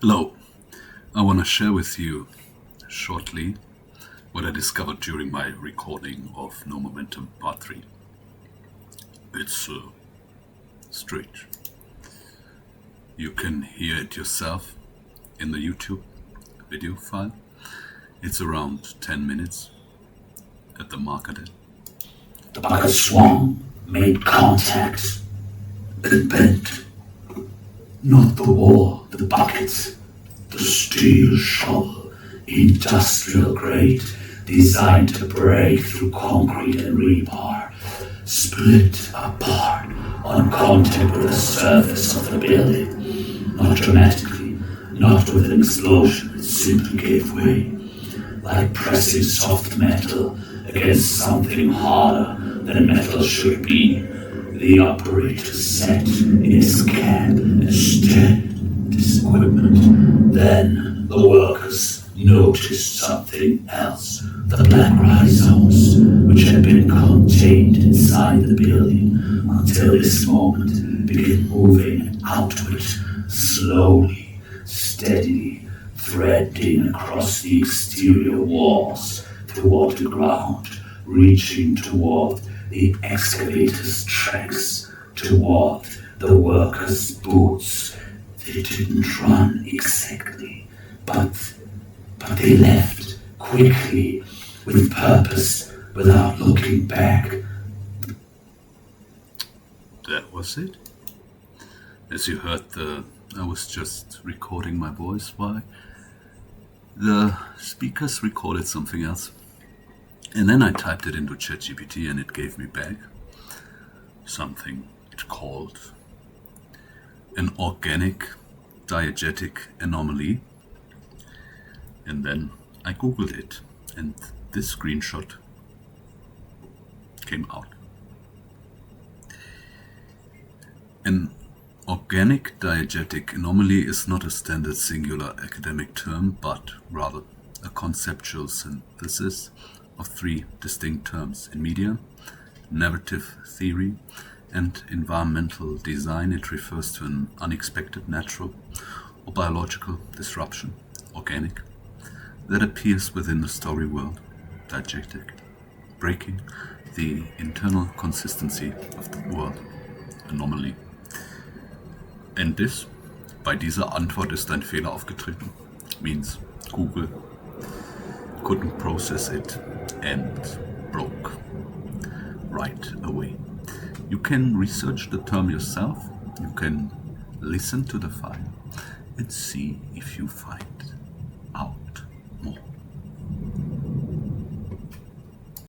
Hello, I want to share with you shortly what I discovered during my recording of No Momentum Part 3. It's strange. You can hear it yourself in the YouTube video file. It's around 10 minutes at the marker there. The bucket swung, made contact, and bent. Not the wall, the bucket, the steel shovel, industrial grade, designed to break through concrete and rebar, split apart on contact with the surface of the building. Not dramatically, not with an explosion, it simply gave way, like pressing soft metal against something harder than metal should be. The operator sat in his cab and stared at his equipment. Then the workers noticed something else. The black rhizomes, which had been contained inside the building until this moment, began moving outward, slowly, steadily, threading across the exterior walls toward the ground, reaching toward the excavator's tracks, toward the workers' boots. They didn't run exactly, but they left quickly, with purpose, without looking back. That was it. As you heard, I was just recording my voice while the speakers recorded something else. And then I typed it into ChatGPT and it gave me back something it called an organic diegetic anomaly. And then I googled it and this screenshot came out. An organic diegetic anomaly is not a standard singular academic term, but rather a conceptual synthesis of three distinct terms. In media, narrative theory, and environmental design, it refers to an unexpected natural or biological disruption, organic, that appears within the story world, diegetic, breaking the internal consistency of the world, anomaly. And this, bei dieser Antwort ist ein Fehler aufgetreten, means Google couldn't process it and broke right away. You can research the term yourself, you can listen to the file and see if you find